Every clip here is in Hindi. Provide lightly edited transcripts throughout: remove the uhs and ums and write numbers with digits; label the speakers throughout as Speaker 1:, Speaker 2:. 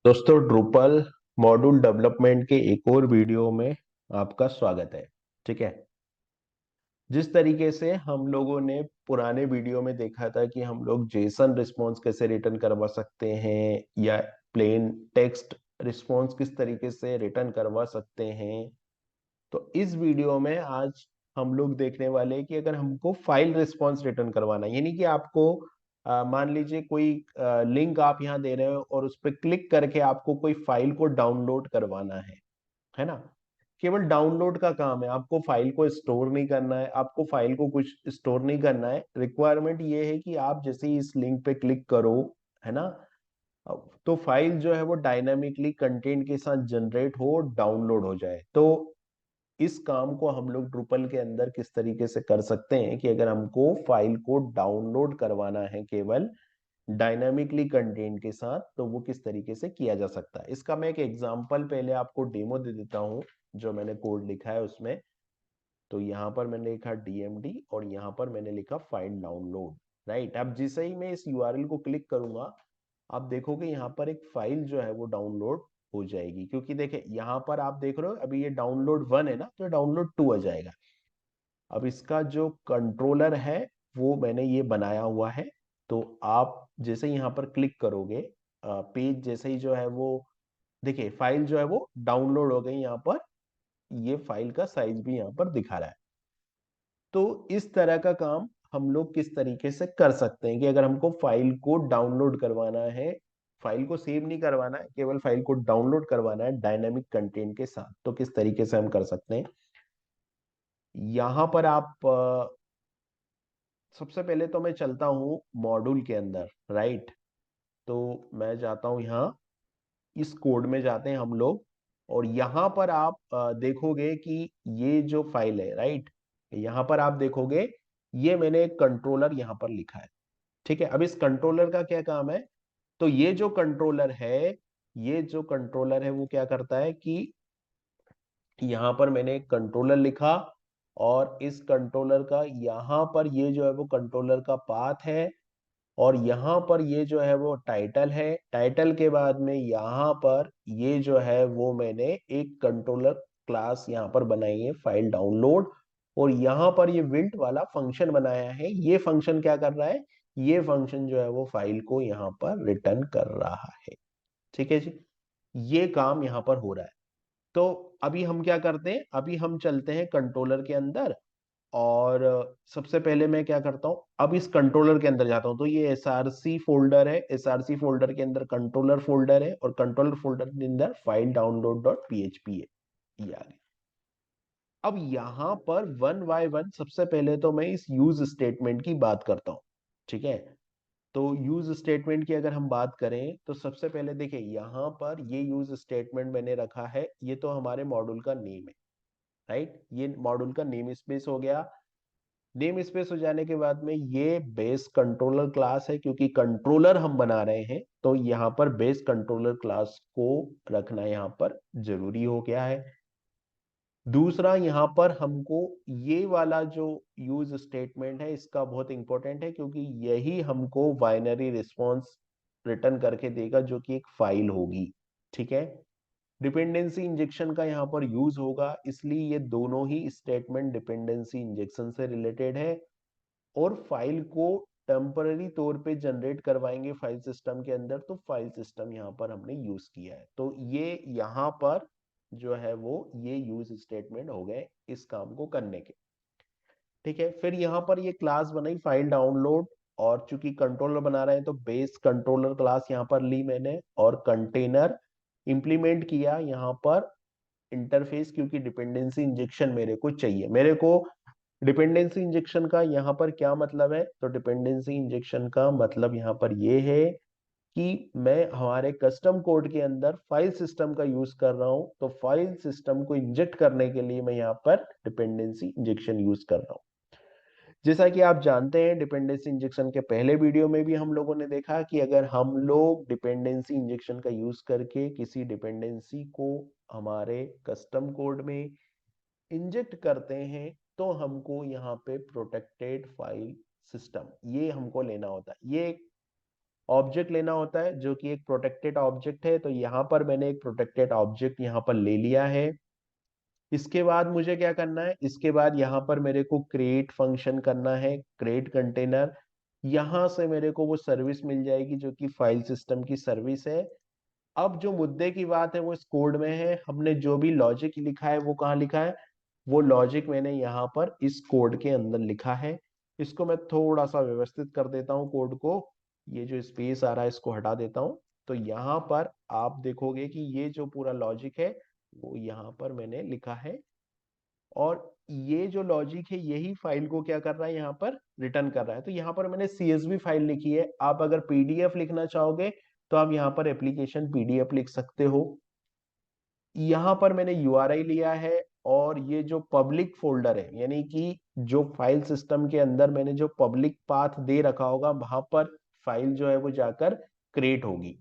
Speaker 1: दोस्तों, ड्रूपल मॉड्यूल डेवलपमेंट के एक और वीडियो में आपका स्वागत है। ठीक है। जिस तरीके से हम लोगों ने पुराने वीडियो में देखा था कि हम लोग जेसन रिस्पॉन्स कैसे रिटर्न करवा सकते हैं या प्लेन टेक्स्ट रिस्पॉन्स किस तरीके से रिटर्न करवा सकते हैं, तो इस वीडियो में आज हम लोग देखने वाले हैं कि अगर हमको फाइल रिस्पॉन्स रिटर्न करवाना है, यानी कि आपको मान लीजिए कोई लिंक आप यहाँ दे रहे हो और उस पर क्लिक करके आपको कोई फाइल को डाउनलोड करवाना है ना। केवल डाउनलोड का काम है, आपको फाइल को स्टोर नहीं करना है, आपको फाइल को कुछ स्टोर नहीं करना है। रिक्वायरमेंट ये है कि आप जैसे ही इस लिंक पे क्लिक करो, है ना, तो फाइल जो है वो डायनामिकली कंटेंट के साथ जनरेट हो, डाउनलोड हो जाए। तो इस काम को हम लोग ड्रूपल के अंदर किस तरीके से कर सकते हैं कि अगर हमको फाइल को डाउनलोड करवाना है केवल डायनामिकली कंटेंट के साथ, तो वो किस तरीके से किया जा सकता है। इसका मैं एक एग्जांपल पहले आपको डेमो दे देता हूं, जो मैंने कोड लिखा है उसमें। तो यहाँ पर मैंने लिखा डीएमडी और यहाँ पर मैंने लिखा फाइल डाउनलोड। राइट, अब जैसे ही मैं इस यूआरएल को क्लिक करूंगा, आप देखोगे यहाँ पर एक फाइल जो है वो डाउनलोड हो जाएगी। क्योंकि देखिए यहाँ पर आप देख रहे हो अभी ये डाउनलोड 1 है ना, तो डाउनलोड 2 आ जाएगा। अब इसका जो कंट्रोलर है वो मैंने ये बनाया हुआ है। तो आप जैसे ही यहाँ पर क्लिक करोगे, पेज जैसे ही जो है वो, देखिए फाइल जो है वो डाउनलोड हो गई यहाँ पर। ये फाइल का साइज भी यहाँ पर दिखा रहा है। तो इस तरह का काम हम लोग किस तरीके से कर सकते हैं कि अगर हमको फाइल को डाउनलोड करवाना है, फाइल को सेव नहीं करवाना है, केवल फाइल को डाउनलोड करवाना है डायनामिक कंटेंट के साथ, तो किस तरीके से हम कर सकते हैं। यहाँ पर आप सबसे पहले तो मैं चलता हूँ मॉड्यूल के अंदर। राइट, तो मैं जाता हूँ यहाँ, इस कोड में जाते हैं हम लोग। और यहाँ पर आप देखोगे कि ये जो फाइल है, राइट, यहाँ पर आप देखोगे ये मैंने एक कंट्रोलर यहाँ पर लिखा है। ठीक है, अब इस कंट्रोलर का क्या काम है। तो ये जो कंट्रोलर है, ये जो कंट्रोलर है वो क्या करता है कि यहाँ पर मैंने एक कंट्रोलर लिखा, और इस कंट्रोलर का यहाँ पर ये जो है वो कंट्रोलर का पाथ है, और यहाँ पर ये जो है वो टाइटल है। टाइटल के बाद में यहाँ पर ये जो है वो मैंने एक कंट्रोलर क्लास यहाँ पर बनाई है, फाइल डाउनलोड। और यहाँ पर ये विल्ट वाला फंक्शन बनाया है। ये फंक्शन क्या कर रहा है, ये फंक्शन जो है वो फाइल को यहाँ पर रिटर्न कर रहा है। ठीक है जी, ये काम यहाँ पर हो रहा है। तो अभी हम क्या करते हैं, अभी हम चलते हैं कंट्रोलर के अंदर। और सबसे पहले मैं क्या करता हूँ, अब इस कंट्रोलर के अंदर जाता हूँ। तो ये एसआरसी फोल्डर है, एसआरसी फोल्डर के अंदर कंट्रोलर फोल्डर है, और कंट्रोलर फोल्डर के अंदर फाइल डाउनलोड डॉट पीएचपी है। ये आ गया। अब यहाँ पर वन बाय वन सबसे पहले तो मैं इस यूज स्टेटमेंट की बात करता हूँ। ठीक है, तो यूज स्टेटमेंट की अगर हम बात करें तो सबसे पहले देखिए यहाँ पर ये यूज स्टेटमेंट मैंने रखा है, ये तो हमारे मॉड्यूल का नेम है। राइट, ये मॉड्यूल का नेम स्पेस हो गया। नेम स्पेस हो जाने के बाद में ये बेस कंट्रोलर क्लास है, क्योंकि कंट्रोलर हम बना रहे हैं तो यहाँ पर बेस कंट्रोलर क्लास को रखना यहाँ पर जरूरी हो गया है। दूसरा, यहाँ पर हमको ये वाला जो यूज स्टेटमेंट है इसका बहुत इंपॉर्टेंट है, क्योंकि यही हमको बाइनरी रिस्पॉन्स रिटर्न करके देगा, जो कि एक फाइल होगी। ठीक है, डिपेंडेंसी इंजेक्शन का यहाँ पर यूज होगा, इसलिए ये दोनों ही स्टेटमेंट डिपेंडेंसी इंजेक्शन से रिलेटेड है। और फाइल को टेम्पररी तौर पे जनरेट करवाएंगे फाइल सिस्टम के अंदर, तो फाइल सिस्टम यहाँ पर हमने यूज किया है। तो ये यहाँ पर जो है वो ये यूज स्टेटमेंट हो गए इस काम को करने के। ठीक है, फिर यहाँ पर ये क्लास बनाई फाइल डाउनलोड, और चूंकि कंट्रोलर बना रहे हैं तो बेस कंट्रोलर क्लास यहाँ पर ली मैंने, और कंटेनर इंप्लीमेंट किया यहाँ पर इंटरफेस, क्योंकि डिपेंडेंसी इंजेक्शन मेरे को चाहिए। मेरे को डिपेंडेंसी इंजेक्शन का यहाँ पर क्या मतलब है, तो डिपेंडेंसी इंजेक्शन का मतलब यहाँ पर ये है कि मैं हमारे कस्टम कोड के अंदर फाइल सिस्टम का यूज कर रहा हूं, तो फाइल सिस्टम को इंजेक्ट करने के लिए मैं यहाँ पर डिपेंडेंसी इंजेक्शन यूज कर रहा हूँ। जैसा कि आप जानते हैं, डिपेंडेंसी इंजेक्शन के पहले वीडियो में भी हम लोगों ने देखा कि अगर हम लोग डिपेंडेंसी इंजेक्शन का यूज करके किसी डिपेंडेंसी को हमारे कस्टम कोड में इंजेक्ट करते हैं, तो हमको यहाँ पे प्रोटेक्टेड फाइल सिस्टम ये हमको लेना होता है। ये ऑब्जेक्ट लेना होता है जो कि एक प्रोटेक्टेड ऑब्जेक्ट है, तो यहाँ पर मैंने एक प्रोटेक्टेड ऑब्जेक्ट यहाँ पर ले लिया है। इसके बाद मुझे क्या करना है, इसके बाद यहाँ पर मेरे को क्रिएट फंक्शन करना है, क्रिएट कंटेनर। यहाँ से मेरे को वो सर्विस मिल जाएगी जो कि फाइल सिस्टम की सर्विस है। अब जो मुद्दे की बात है वो इस कोड में है, हमने जो भी लॉजिक लिखा है वो कहाँ लिखा है, वो लॉजिक मैंने यहाँ पर इस कोड के अंदर लिखा है। इसको मैं थोड़ा सा व्यवस्थित कर देता हूँ कोड को, ये जो स्पेस आ रहा है इसको हटा देता हूँ। तो यहाँ पर आप देखोगे कि ये जो पूरा लॉजिक है वो यहाँ पर मैंने लिखा है, और ये जो लॉजिक है यही फाइल को क्या कर रहा है, यहाँ पर रिटर्न कर रहा है। तो यहाँ पर मैंने CSV फाइल लिखी है, आप अगर PDF लिखना चाहोगे तो आप यहाँ पर एप्लीकेशन PDF लिख सकते हो। यहाँ पर मैंने URI लिया है, और ये जो पब्लिक फोल्डर है यानी कि जो फाइल सिस्टम के अंदर मैंने जो पब्लिक पाथ दे रखा होगा वहां पर फाइल जो है वो जाकर क्रिएट होगी।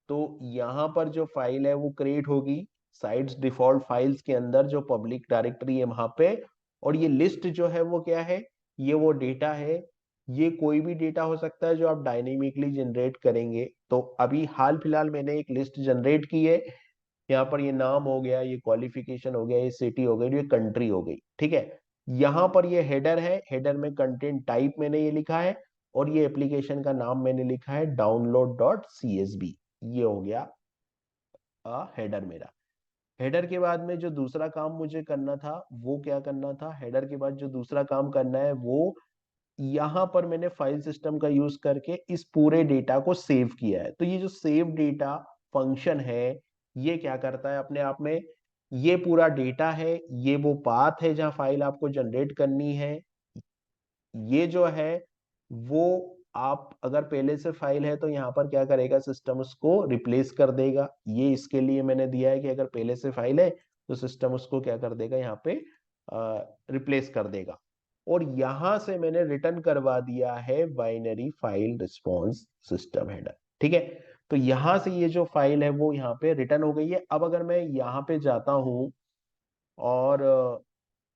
Speaker 1: तो यहाँ पर जो फाइल है वो क्रिएट होगी साइट्स डिफॉल्ट फाइल्स के अंदर, जो पब्लिक डायरेक्टरी है वहां पे। और ये लिस्ट जो है वो क्या है, ये वो डेटा है। ये कोई भी डेटा हो सकता है जो आप डायनेमिकली जनरेट करेंगे। तो अभी हाल फिलहाल मैंने एक लिस्ट जनरेट की है, यहाँ पर ये नाम हो गया, ये क्वालिफिकेशन हो गया, ये सिटी हो गई, ये कंट्री हो गई, ठीक है। यहाँ पर ये हेडर है, हेडर में कंटेंट टाइप मैंने ये लिखा है, और ये एप्लीकेशन का नाम मैंने लिखा है download.csv। ये हो गया हेडर मेरा। हेडर के बाद में जो दूसरा काम मुझे करना था वो क्या करना था, हेडर के बाद जो दूसरा काम करना है वो, यहाँ पर मैंने फाइल सिस्टम का यूज करके इस पूरे डेटा को सेव किया है। तो ये जो सेव डेटा फंक्शन है ये क्या करता है अपने आप में, ये पूरा डेटा है, ये वो पाथ है जहां फाइल आपको जनरेट करनी है। ये जो है वो, आप अगर पहले से फाइल है तो यहाँ पर क्या करेगा सिस्टम उसको रिप्लेस कर देगा। ये इसके लिए मैंने दिया है कि अगर पहले से फाइल है तो सिस्टम उसको क्या कर देगा, यहाँ पे रिप्लेस कर देगा। और यहां से मैंने रिटर्न करवा दिया है binary file response system header, ठीक है। तो यहां से ये जो फाइल है वो यहाँ पे रिटर्न हो गई है। अब अगर मैं यहाँ पे जाता हूँ और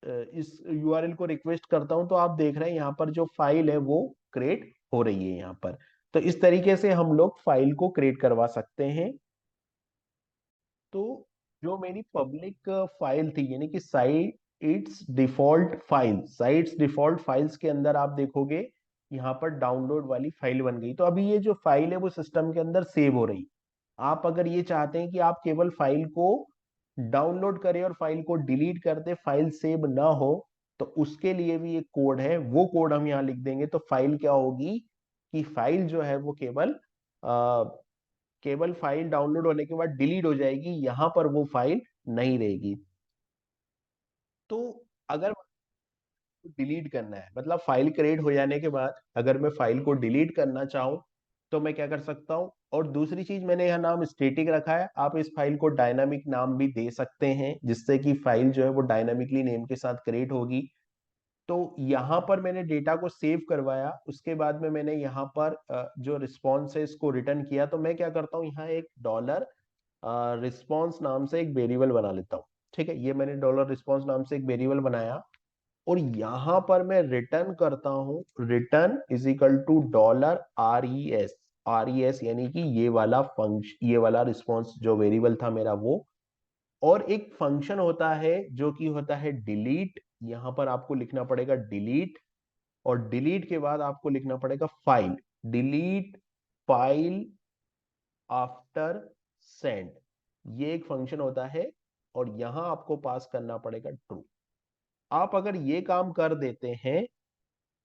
Speaker 1: इस URL को रिक्वेस्ट करता हूं, तो आप देख रहे हैं यहाँ पर जो फाइल है वो क्रिएट हो रही है यहाँ पर। तो इस तरीके से हम लोग फाइल को क्रिएट करवा सकते हैं। तो जो मेरी पब्लिक फाइल थी यानी कि साइट्स डिफॉल्ट फाइल्स के अंदर आप देखोगे यहाँ पर डाउनलोड वाली फाइल बन गई। तो अभी ये जो फाइल है वो सिस्टम के अंदर सेव हो रही। आप अगर ये चाहते हैं कि आप केवल फाइल को डाउनलोड करें और फाइल को डिलीट कर दे, फाइल सेव ना हो, तो उसके लिए भी एक कोड है, वो कोड हम यहाँ लिख देंगे। तो फाइल क्या होगी कि फाइल जो है वो केवल फाइल डाउनलोड होने के बाद डिलीट हो जाएगी, यहां पर वो फाइल नहीं रहेगी। तो अगर डिलीट करना है, मतलब फाइल क्रिएट हो जाने के बाद अगर मैं फाइल को डिलीट करना चाहूँ तो मैं क्या कर सकता हूँ। और दूसरी चीज मैंने यहाँ नाम स्टैटिक रखा है, आप इस फाइल को डायनामिक नाम भी दे सकते हैं जिससे कि फाइल जो है वो डायनामिकली नेम के साथ क्रिएट होगी। तो यहाँ पर मैंने डेटा को सेव करवाया, उसके बाद में मैंने यहाँ पर जो रिस्पॉन्स है इसको रिटर्न किया। तो मैं क्या करता हूँ, यहाँ एक डॉलर रिस्पॉन्स नाम से एक वेरिएबल बना लेता हूँ, ठीक है। ये मैंने डॉलर रिस्पॉन्स नाम से एक वेरिएबल बनाया, और यहां पर मैं रिटर्न करता हूं, return is equal to $RES। RES यानी कि ये वाला फंक्शन, ये वाला रिस्पॉन्स जो वेरिएबल था मेरा वो। और एक फंक्शन होता है जो कि होता है डिलीट, यहां पर आपको लिखना पड़ेगा डिलीट, और डिलीट के बाद आपको लिखना पड़ेगा file, delete file after send. ये एक फंक्शन होता है, और यहां आपको पास करना पड़ेगा ट्रू। आप अगर ये काम कर देते हैं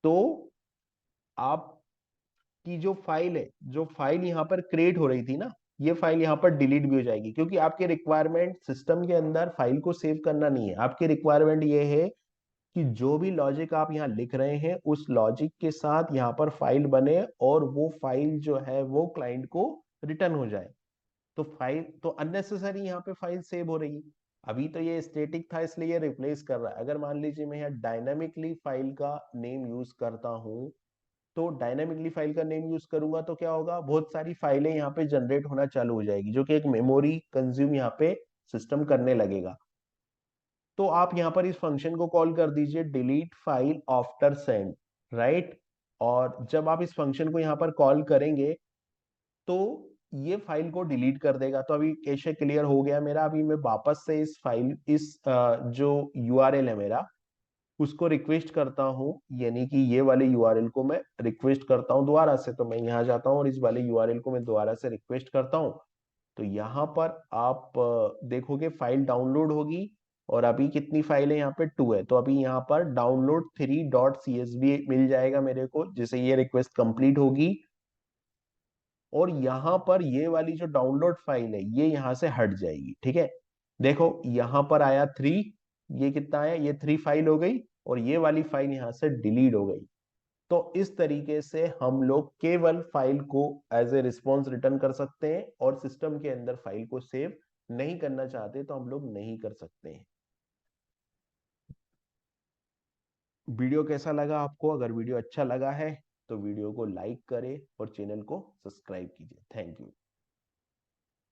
Speaker 1: तो आपकी जो फाइल है, जो फाइल यहाँ पर क्रिएट हो रही थी ना, ये फाइल यहाँ पर डिलीट भी हो जाएगी, क्योंकि आपके रिक्वायरमेंट सिस्टम के अंदर फाइल को सेव करना नहीं है। आपकी रिक्वायरमेंट ये है कि जो भी लॉजिक आप यहाँ लिख रहे हैं उस लॉजिक के साथ यहाँ पर फाइल बने, और वो फाइल जो है वो क्लाइंट को रिटर्न हो जाए। तो फाइल तो अननेसेसरी यहाँ पे फाइल सेव हो रही है। अभी तो ये स्टैटिक था इसलिए ये रिप्लेस कर रहा है। अगर मान लीजिए मैं यहाँ डायनामिकली फाइल का नेम यूज करता हूँ, तो डायनामिकली फाइल का नेम यूज करूंगा तो क्या होगा, बहुत सारी फाइलें यहाँ पे जनरेट होना चालू हो जाएगी, जो कि एक मेमोरी कंज्यूम यहाँ पे सिस्टम करने लगेगा। तो आप यहाँ पर इस फंक्शन को कॉल कर दीजिए delete file after send, right. और जब आप इस फंक्शन को यहाँ पर कॉल करेंगे तो ये फाइल को डिलीट कर देगा। तो अभी कैशे क्लियर हो गया मेरा। अभी मैं वापस से इस फाइल जो यूआरएल है मेरा उसको रिक्वेस्ट करता हूँ, यानी कि ये वाले यूआरएल को मैं रिक्वेस्ट करता हूँ दोबारा से। तो मैं यहाँ जाता हूँ और इस वाले यूआरएल को मैं दोबारा से रिक्वेस्ट करता हूँ। तो यहाँ पर आप देखोगे फाइल डाउनलोड होगी। और अभी कितनी फाइल है, यहाँ पे 2 है। तो अभी यहाँ पर डाउनलोड 3.csv मिल जाएगा मेरे को, जिसे ये रिक्वेस्ट कंप्लीट होगी। और यहाँ पर ये वाली जो डाउनलोड फाइल है ये यहाँ से हट जाएगी। ठीक है, देखो यहाँ पर आया 3, ये कितना आया, ये 3 फाइल हो गई और ये वाली फाइल यहाँ से डिलीट हो गई। तो इस तरीके से हम लोग केवल फाइल को एज ए रिस्पॉन्स रिटर्न कर सकते हैं, और सिस्टम के अंदर फाइल को सेव नहीं करना चाहते तो हम लोग नहीं कर सकते हैं। वीडियो कैसा लगा आपको? अगर वीडियो अच्छा लगा है तो वीडियो को लाइक करें और चैनल को सब्सक्राइब कीजिए। Thank you.